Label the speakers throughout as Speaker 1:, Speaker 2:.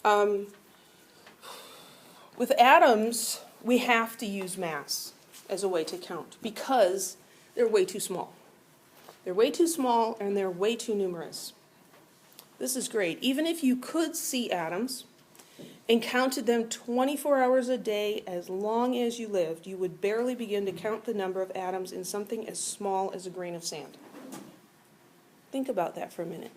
Speaker 1: Um, with atoms, we have to use mass as a way to count because they're way too small. They're way too small and they're way too numerous. This is great. Even if you could see atoms and counted them 24 hours a day as long as you lived, you would barely begin to count the number of atoms in something as small as a grain of sand. Think about that for a minute.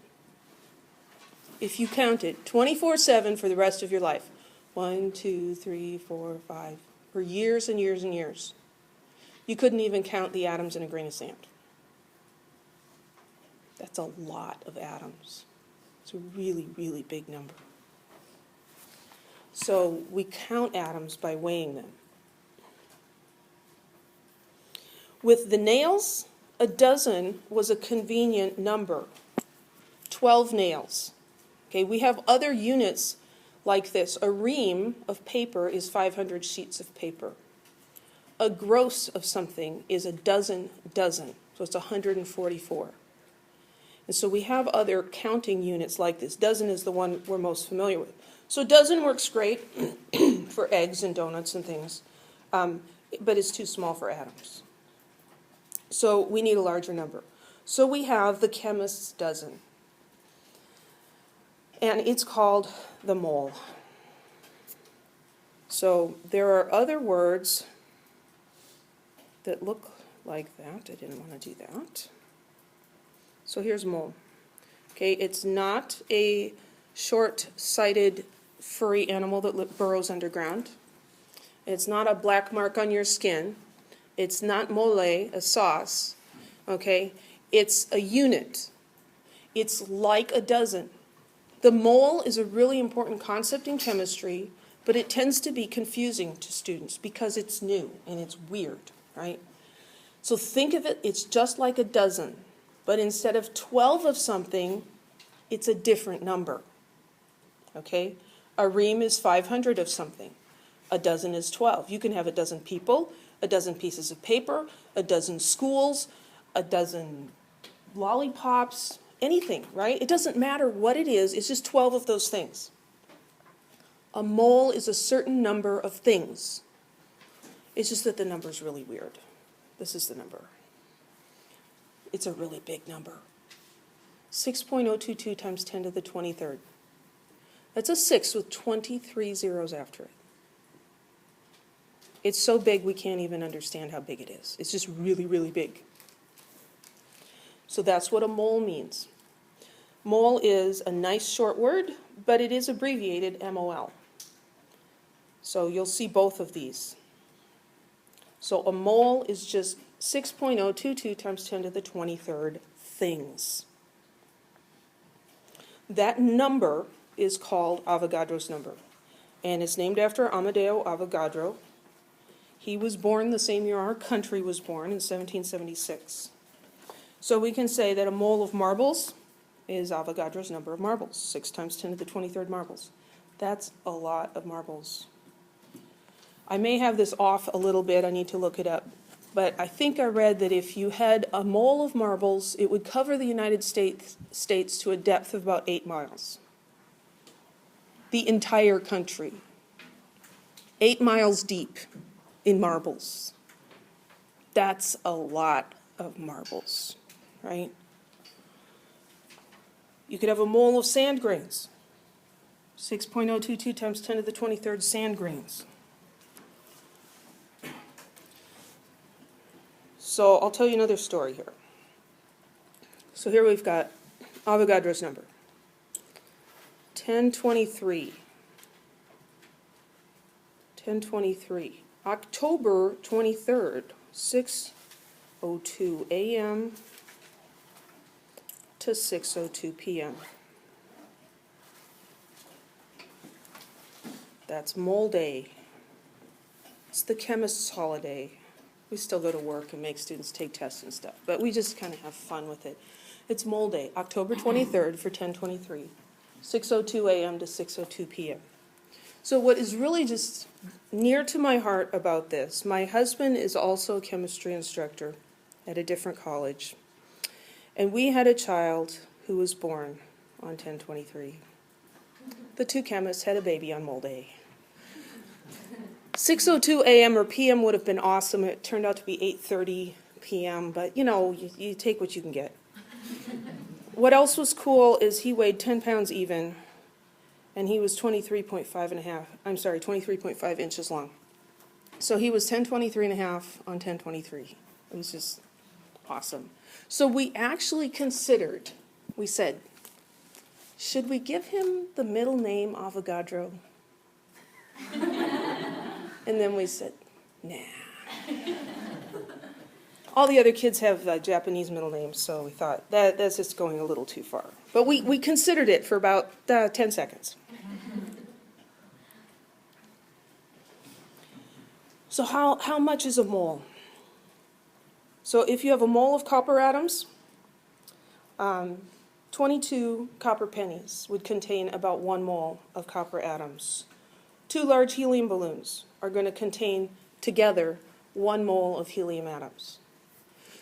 Speaker 1: If you counted 24/7 for the rest of your life, 1, 2, 3, 4, 5, for years and years and years, you couldn't even count the atoms in a grain of sand. That's a lot of atoms. It's a really, really big number. So we count atoms by weighing them. With the nails, a dozen was a convenient number. 12 nails. Okay, we have other units like this. A ream of paper is 500 sheets of paper. A gross of something is a dozen, so it's 144. And so we have other counting units like this. Dozen is the one we're most familiar with. So dozen works great for eggs and donuts and things, but it's too small for atoms. So we need a larger number. So we have the chemist's dozen. And it's called the mole. So there are other words that look like that. I didn't want to do that. So here's mole. Okay, it's not a short-sighted furry animal that burrows underground. It's not a black mark on your skin. It's not mole, a sauce. Okay, it's a unit. It's like a dozen. The mole is a really important concept in chemistry, but it tends to be confusing to students because it's new and it's weird, right? So think of it, it's just like a dozen, but instead of 12 of something, it's a different number, okay? A ream is 500 of something. A dozen is 12. You can have a dozen people, a dozen pieces of paper, a dozen schools, a dozen lollipops, anything, right? It doesn't matter what it is, it's just 12 of those things. A mole is a certain number of things. It's just that the number's really weird. This is the number. It's a really big number. 6.022 times 10 to the 23rd. That's a 6 with 23 zeros after it. It's so big we can't even understand how big it is. It's just really, really big. So that's what a mole means. Mole is a nice short word, but it is abbreviated MOL. So you'll see both of these. So a mole is just 6.022 times 10 to the 23rd things. That number is called Avogadro's number, and it's named after Amadeo Avogadro. He was born the same year our country was born, in 1776. So we can say that a mole of marbles is Avogadro's number of marbles, 6 times 10 to the 23rd marbles. That's a lot of marbles. I may have this off a little bit, I need to look it up, but I think I read that if you had a mole of marbles, it would cover the United States to a depth of about 8 miles. The entire country. 8 miles deep in marbles. That's a lot of marbles, right? You could have a mole of sand grains. 6.022 times 10 to the 23rd sand grains. So I'll tell you another story here. So here we've got Avogadro's number. 1023. 1023. October 23rd, 6:02 a.m. to 6:02 p.m. That's mole day. It's the chemist's holiday. We still go to work and make students take tests and stuff, but we just kind of have fun with it. It's mole day, October 23rd for 1023, 6:02 a.m. to 6:02 p.m. So what is really just near to my heart about this, my husband is also a chemistry instructor at a different college, and we had a child who was born on 1023. the two chemists had a baby on Mole Day. 6:02 a.m. or p.m. would have been awesome. It turned out to be 8:30 p.m., but you take what you can get. What else was cool is he weighed 10 pounds even, and he was 23.5 inches long. So he was 1023 and a half on 1023. It was just awesome. So we actually considered, we said, should we give him the middle name Avogadro? And then we said, nah. All the other kids have Japanese middle names, so we thought that's just going a little too far. But we considered it for about 10 seconds. So how much is a mole? So if you have a mole of copper atoms, 22 copper pennies would contain about 1 mole of copper atoms. 2 large helium balloons are going to contain together 1 mole of helium atoms.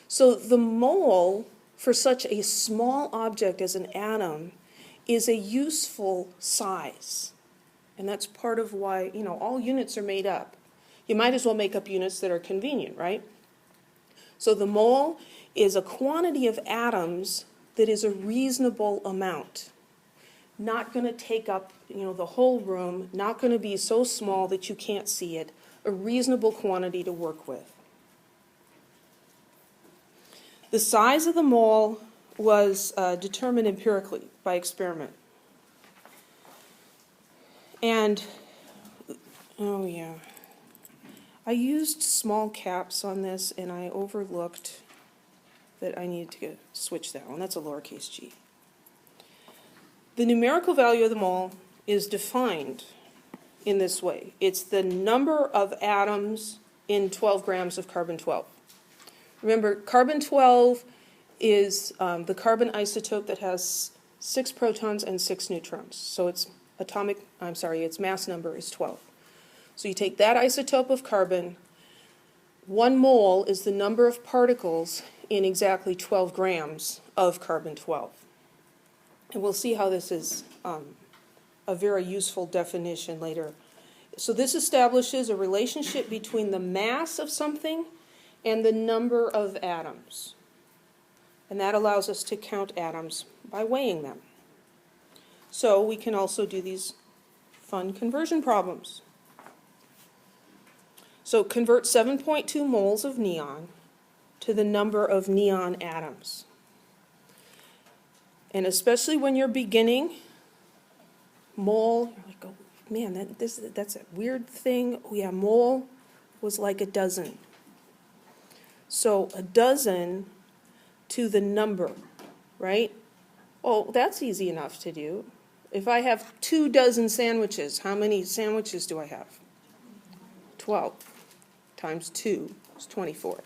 Speaker 1: So the mole for such a small object as an atom is a useful size. And that's part of why, all units are made up. You might as well make up units that are convenient, right? So the mole is a quantity of atoms that is a reasonable amount. Not going to take up, the whole room, not going to be so small that you can't see it, a reasonable quantity to work with. The size of the mole was determined empirically by experiment. And, I used small caps on this, and I overlooked that I needed to switch that one. That's a lowercase g. The numerical value of the mole is defined in this way. It's the number of atoms in 12 grams of carbon-12. Remember, carbon-12 is the carbon isotope that has 6 protons and 6 neutrons. So its mass number is 12. So you take that isotope of carbon, 1 mole is the number of particles in exactly 12 grams of carbon-12. And we'll see how this is a very useful definition later. So this establishes a relationship between the mass of something and the number of atoms. And that allows us to count atoms by weighing them. So we can also do these fun conversion problems. So convert 7.2 moles of neon to the number of neon atoms. And especially when you're beginning, mole, you're like, oh man, that's a weird thing. Oh yeah, mole was like a dozen. So a dozen to the number, right? Oh, that's easy enough to do. If I have 2 dozen sandwiches, how many sandwiches do I have? 12 times 2 is 24.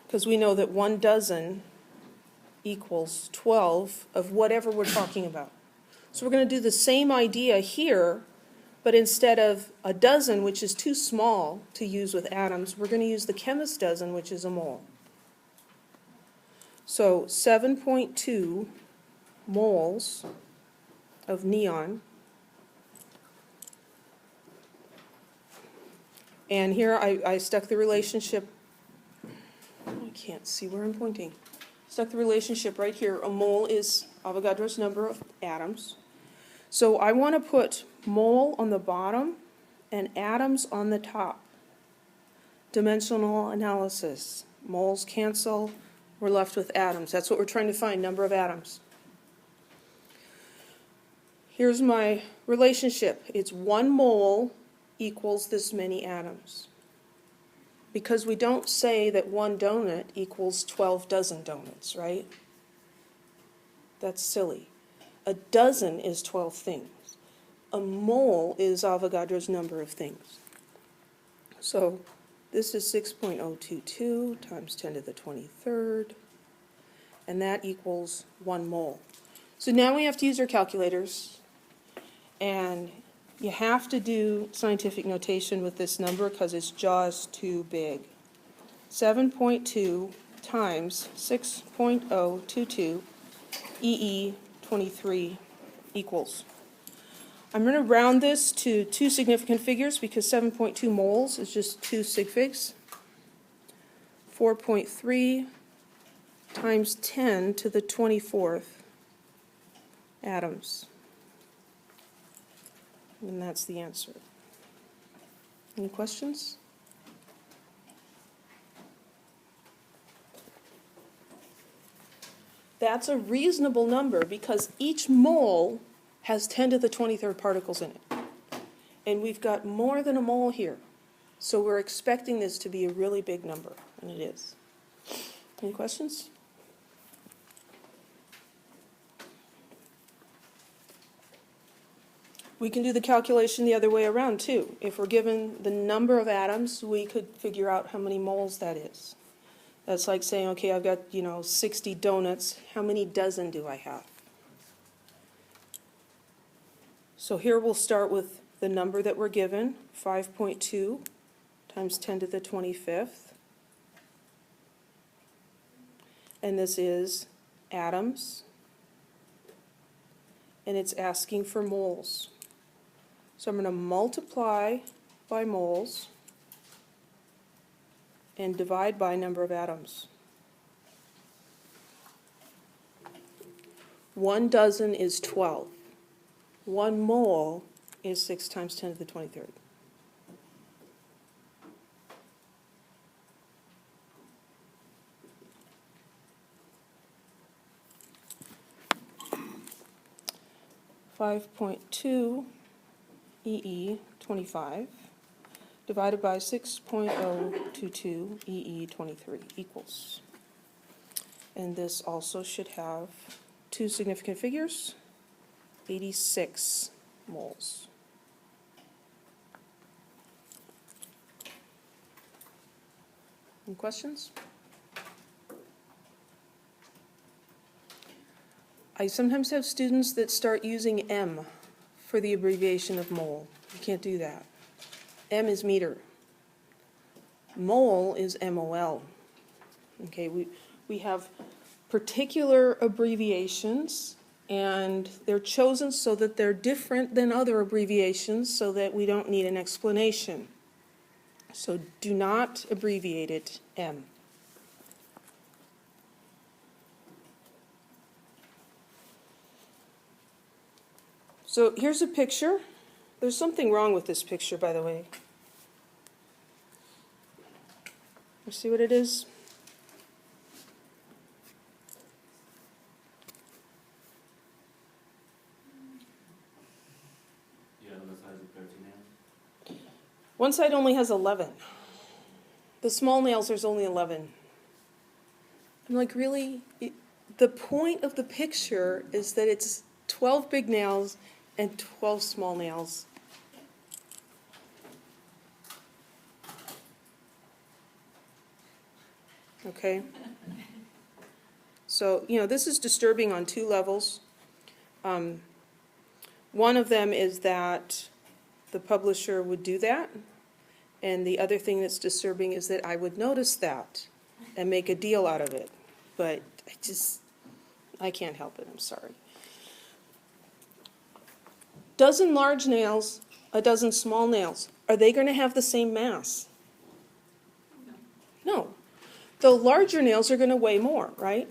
Speaker 1: Because we know that 1 dozen equals 12 of whatever we're talking about. So we're going to do the same idea here, but instead of a dozen, which is too small to use with atoms, we're going to use the chemist's dozen, which is a mole. So 7.2 moles of neon. And here I stuck the relationship, I can't see where I'm pointing. Stuck the relationship right here. A mole is Avogadro's number of atoms. So I want to put mole on the bottom and atoms on the top. Dimensional analysis. Moles cancel. We're left with atoms. That's what we're trying to find, number of atoms. Here's my relationship. It's 1 mole equals this many atoms. Because we don't say that 1 donut equals 12 dozen donuts, right? That's silly. A dozen is 12 things. A mole is Avogadro's number of things. So this is 6.022 times 10 to the 23rd, and that equals 1 mole. So now we have to use our calculators, and you have to do scientific notation with this number because it's just too big. 7.2 times 6.022 EE 23 equals. I'm going to round this to 2 significant figures because 7.2 moles is just 2 sig figs. 4.3 times 10 to the 24th atoms. And that's the answer. Any questions? That's a reasonable number because each mole has 10 to the 23rd particles in it. And we've got more than a mole here. So we're expecting this to be a really big number, and it is. Any questions? We can do the calculation the other way around, too. If we're given the number of atoms, we could figure out how many moles that is. That's like saying, okay, I've got, 60 donuts. How many dozen do I have? So here we'll start with the number that we're given, 5.2 times 10 to the 25th. And this is atoms. And it's asking for moles. So I'm going to multiply by moles and divide by number of atoms. 1 dozen is 12. 1 mole is 6 times 10 to the 23rd. .2 EE 25 divided by 6.022 EE 23 equals. And this also should have 2 significant figures, 86 moles. Any questions? I sometimes have students that start using M for the abbreviation of mole. You can't do that. M is meter. Mole is MOL. Okay, we have particular abbreviations, and they're chosen so that they're different than other abbreviations so that we don't need an explanation. So do not abbreviate it M. So here's a picture. There's something wrong with this picture, by the way. You see what it is?
Speaker 2: Yeah, the size of 13 nails.
Speaker 1: One side only has 11. The small nails, there's only 11. I'm like, really? The point of the picture is that it's 12 big nails and 12 small nails. Okay? So, this is disturbing on 2 levels. One of them is that the publisher would do that, and the other thing that's disturbing is that I would notice that and make a deal out of it. But I can't help it, I'm sorry. Dozen large nails, a dozen small nails. Are they going to have the same mass? No. The larger nails are going to weigh more, right?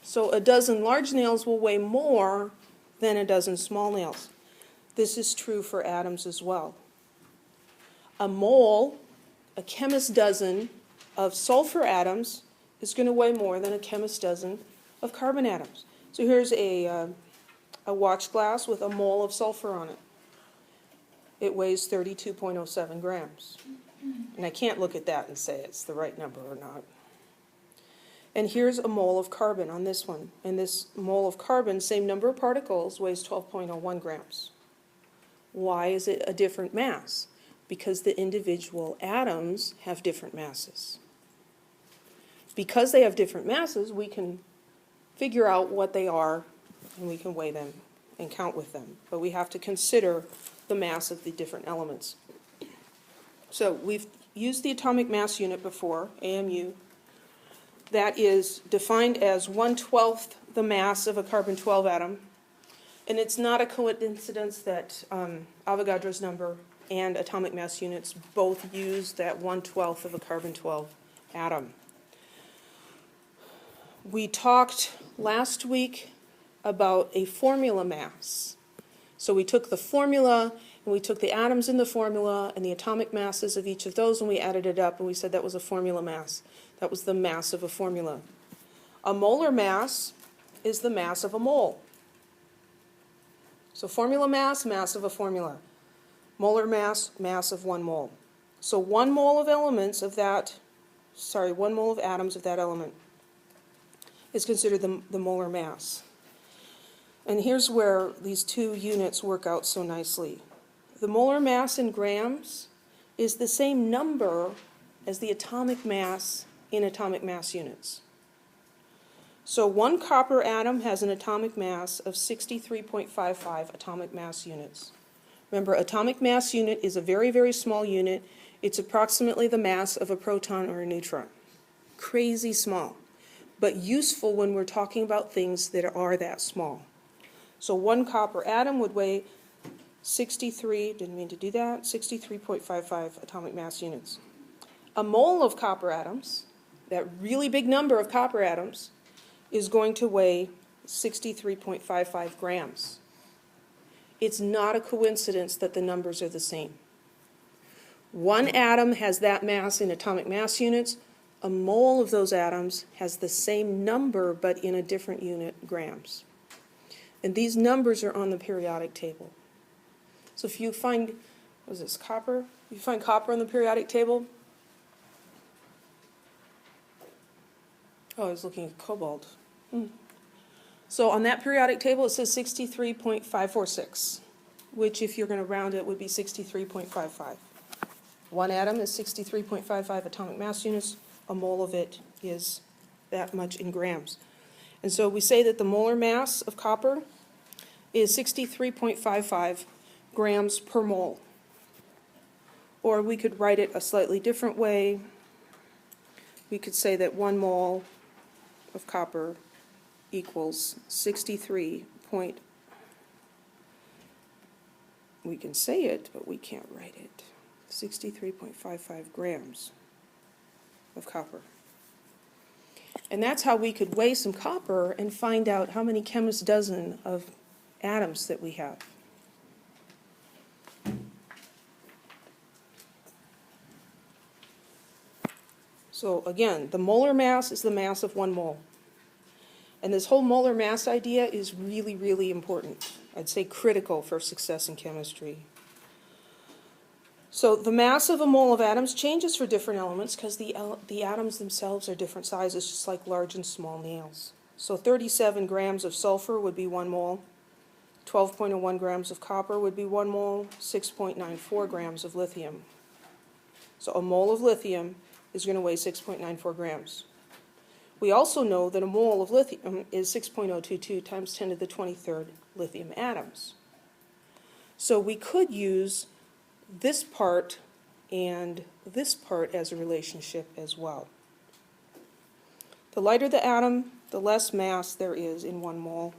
Speaker 1: So a dozen large nails will weigh more than a dozen small nails. This is true for atoms as well. A mole, a chemist's dozen of sulfur atoms is going to weigh more than a chemist's dozen of carbon atoms. So here's a watch glass with a mole of sulfur on it. It weighs 32.07 grams. And I can't look at that and say it's the right number or not. And here's a mole of carbon on this one. And this mole of carbon, same number of particles, weighs 12.01 grams. Why is it a different mass? Because the individual atoms have different masses. Because they have different masses, we can figure out what they are, and we can weigh them and count with them. But we have to consider the mass of the different elements. So we've used the atomic mass unit before, AMU. That is defined as 1/12 the mass of a carbon-12 atom And it's not a coincidence that Avogadro's number and atomic mass units both use that 1/12 of a carbon-12 atom. We talked last week about a formula mass. So we took the formula and we took the atoms in the formula and the atomic masses of each of those and we added it up and we said that was a formula mass. That was the mass of a formula. A molar mass is the mass of a mole. So formula mass, mass of a formula. Molar mass, mass of 1 mole. So 1 mole of elements of that, 1 mole of atoms of that element is considered the molar mass. And here's where these two units work out so nicely. The molar mass in grams is the same number as the atomic mass in atomic mass units. So 1 copper atom has an atomic mass of 63.55 atomic mass units. Remember, atomic mass unit is a very, very small unit. It's approximately the mass of a proton or a neutron. Crazy small, but useful when we're talking about things that are that small. So 1 copper atom would weigh 63.55 atomic mass units. A mole of copper atoms, that really big number of copper atoms, is going to weigh 63.55 grams. It's not a coincidence that the numbers are the same. 1 atom has that mass in atomic mass units. A mole of those atoms has the same number but in a different unit, grams. And these numbers are on the periodic table. So if you find, what is this, copper? If you find copper on the periodic table, oh, I was looking at cobalt. So on that periodic table, it says 63.546, which if you're going to round it would be 63.55. 1 atom is 63.55 atomic mass units. A mole of it is that much in grams. And so we say that the molar mass of copper is 63.55 grams per mole. Or we could write it a slightly different way. We could say that 1 mole of copper equals 63 point, we can say it, but we can't write it, 63.55 grams of copper. And that's how we could weigh some copper and find out how many chemist's dozen of atoms that we have. So again, the molar mass is the mass of 1 mole. And this whole molar mass idea is really, really important. I'd say critical for success in chemistry. So the mass of a mole of atoms changes for different elements because the atoms themselves are different sizes, just like large and small nails. So 37 grams of sulfur would be 1 mole. 12.01 grams of copper would be 1 mole. 6.94 grams of lithium. So a mole of lithium is going to weigh 6.94 grams. We also know that a mole of lithium is 6.022 times 10 to the 23rd lithium atoms. So we could use this part and this part as a relationship as well. The lighter the atom, the less mass there is in 1 mole.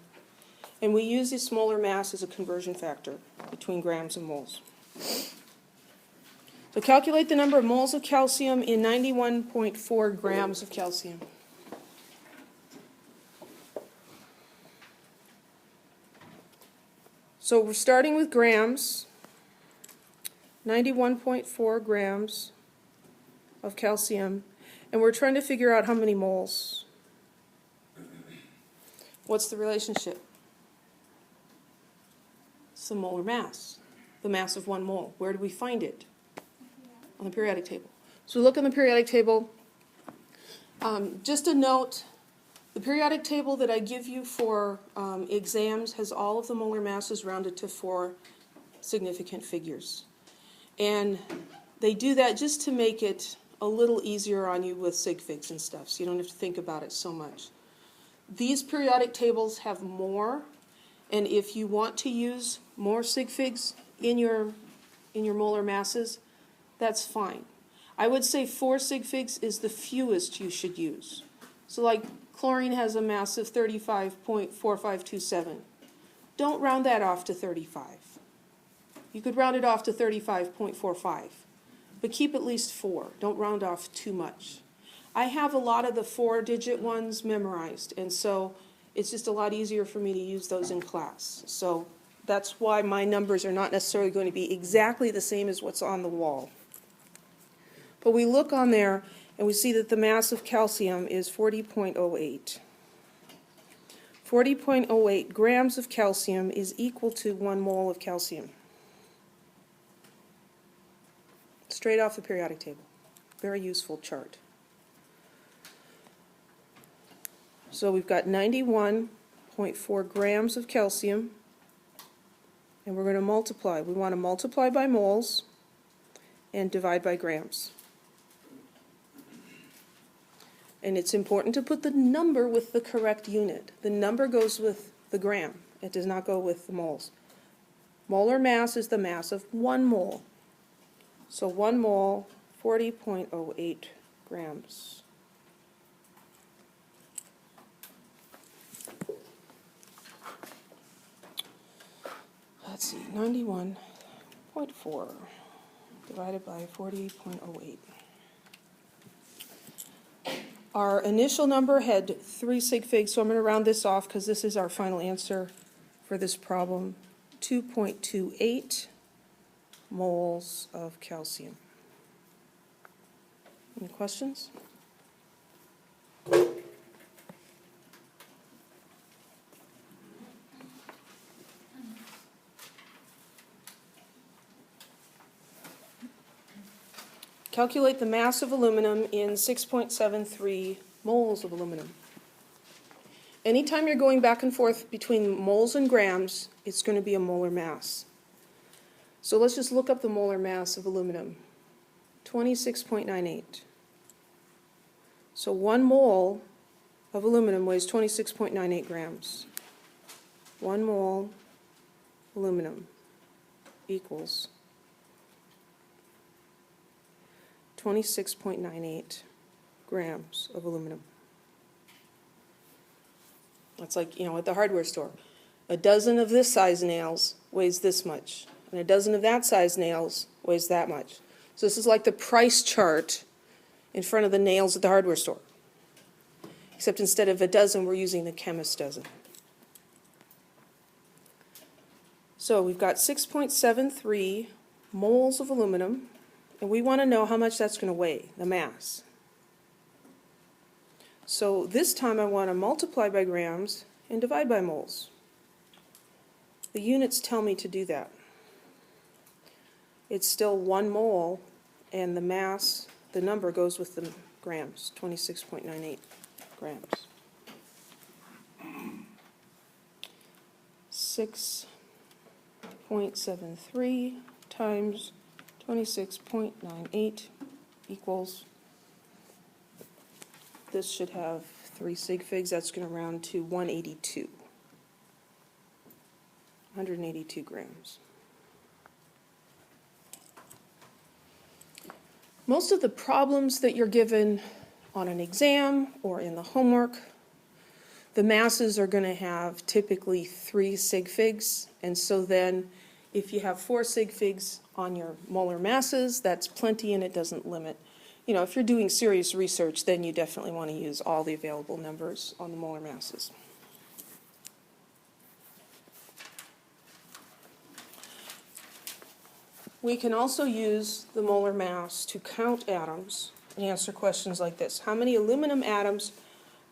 Speaker 1: And we use this molar mass as a conversion factor between grams and moles. So calculate the number of moles of calcium in 91.4 grams of calcium. So we're starting with grams, 91.4 grams of calcium, and we're trying to figure out how many moles. What's the relationship? It's the molar mass, the mass of 1 mole. Where do we find it? On the periodic table. So we look on the periodic table. Just a note, the periodic table that I give you for exams has all of the molar masses rounded to 4 significant figures. And they do that just to make it a little easier on you with sig figs and stuff, so you don't have to think about it so much. These periodic tables have more, and if you want to use more sig figs in your molar masses, that's fine. I would say 4 sig figs is the fewest you should use. So like chlorine has a mass of 35.4527. don't round that off to 35. You could round it off to 35.45, but keep at least 4. Don't round off too much. I have a lot of the 4-digit ones memorized, and so it's just a lot easier for me to use those in class. So that's why my numbers are not necessarily going to be exactly the same as what's on the wall. But we look on there and we see that the mass of calcium is 40.08. 40.08 grams of calcium is equal to 1 mole of calcium. Straight off the periodic table. Very useful chart. So we've got 91.4 grams of calcium, and we're going to multiply. We want to multiply by moles and divide by grams. And it's important to put the number with the correct unit. The number goes with the gram. It does not go with the moles. Molar mass is the mass of 1 mole. So 1 mole, 40.08 grams. Let's see, 91.4 divided by 40.08. Our initial number had 3 sig figs, so I'm going to round this off because this is our final answer for this problem. 2.28 moles of calcium. Any questions? Calculate the mass of aluminum in 6.73 moles of aluminum. Anytime you're going back and forth between moles and grams, it's going to be a molar mass. So let's just look up the molar mass of aluminum. 26.98. So 1 mole of aluminum weighs 26.98 grams. 1 mole aluminum equals 26.98 grams of aluminum. That's like, at the hardware store. A dozen of this size nails weighs this much, and a dozen of that size nails weighs that much. So this is like the price chart in front of the nails at the hardware store. Except instead of a dozen, we're using the chemist's dozen. So we've got 6.73 moles of aluminum, and we want to know how much that's going to weigh, the mass. So this time I want to multiply by grams and divide by moles. The units tell me to do that. It's still 1 mole, and the mass, the number goes with the grams, 26.98 grams. 6.73 times 26.98 equals, this should have 3 sig figs, that's going to round to 182. 182 grams. Most of the problems that you're given on an exam or in the homework, the masses are going to have typically 3 sig figs, and so then if you have 4 sig figs on your molar masses, that's plenty and it doesn't limit. If you're doing serious research, then you definitely want to use all the available numbers on the molar masses. We can also use the molar mass to count atoms and answer questions like this. How many aluminum atoms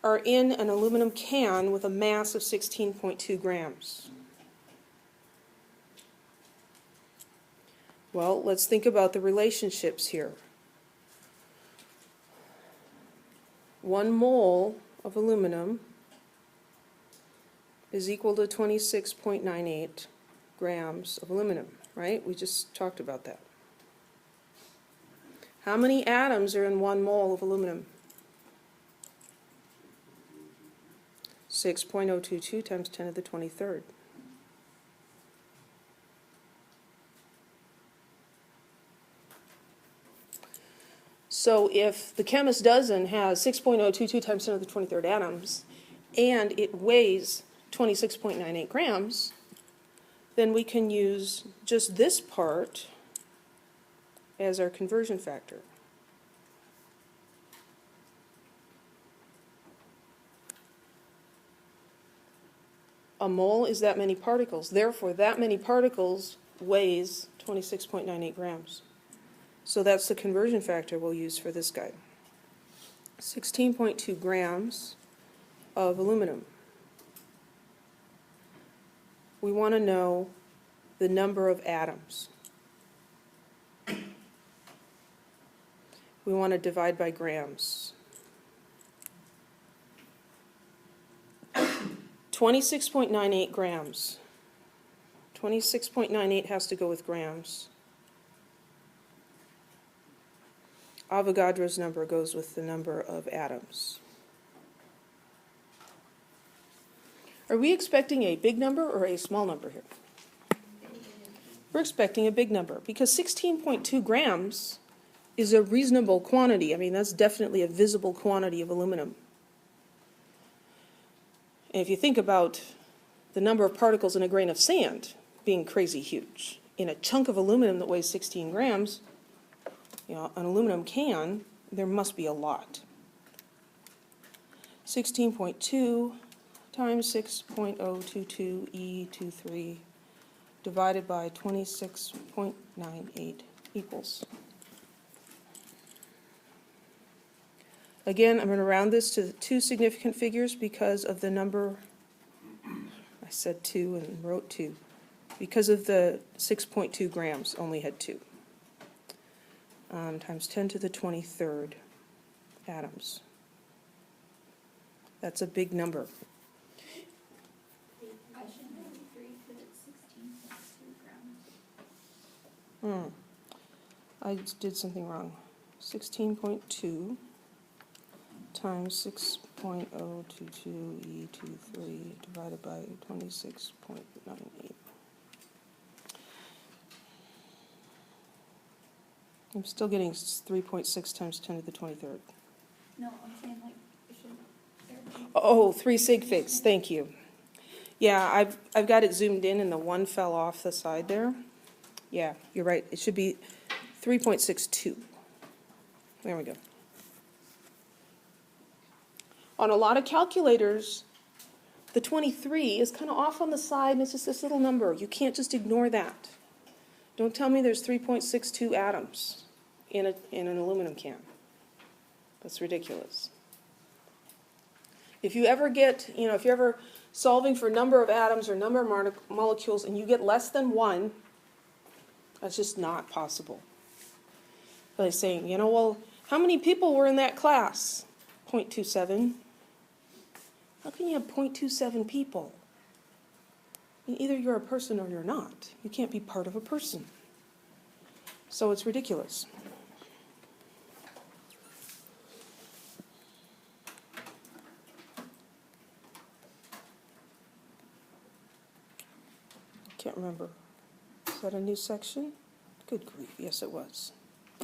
Speaker 1: are in an aluminum can with a mass of 16.2 grams? Well, let's think about the relationships here. 1 mole of aluminum is equal to 26.98 grams of aluminum, right? We just talked about that. How many atoms are in 1 mole of aluminum? 6.022 times 10 to the 23rd. So if the chemist's dozen has 6.022 times 10 to the 23rd atoms, and it weighs 26.98 grams, then we can use just this part as our conversion factor. A mole is that many particles. Therefore, that many particles weighs 26.98 grams. So that's the conversion factor we'll use for this guy. 16.2 grams of aluminum. We want to know the number of atoms. We want to divide by grams. 26.98 grams. 26.98 has to go with grams. Avogadro's number goes with the number of atoms. Are we expecting a big number or a small number here? We're expecting a big number because 16.2 grams is a reasonable quantity. I mean, that's definitely a visible quantity of aluminum. And if you think about the number of particles in a grain of sand being crazy huge, in a chunk of aluminum that weighs 16 grams, you know, an aluminum can, there must be a lot. 16.2 times 6.022 E23 divided by 26.98 equals. Again, I'm going to round this to two significant figures because of the number, I said 2 and wrote 2, because of the 6.2 grams only had 2. Times 10 to the 23rd atoms. That's a big number.
Speaker 3: I should know 3 because it's 16.2 grams.
Speaker 1: I did something wrong. 16.2 times 6.022 E23 divided by 26.98. I'm still getting 3.6 times 10 to the 23rd.
Speaker 3: No, I'm saying like it should.
Speaker 1: Oh, 3 sig figs, thank you. Yeah, I've got it zoomed in and the one fell off the side there. Yeah, you're right. It should be 3.62. There we go. On a lot of calculators, the 23 is kind of off on the side and it's just this little number. You can't just ignore that. Don't tell me there's 3.62 atoms in an aluminum can. That's ridiculous. If you ever get, if you're ever solving for number of atoms or number of molecules and you get less than 1, that's just not possible. Like saying, well, how many people were in that class? 0.27. How can you have 0.27 people? Either you're a person or you're not. You can't be part of a person. So it's ridiculous. Can't remember. Is that a new section? Good grief, yes it was.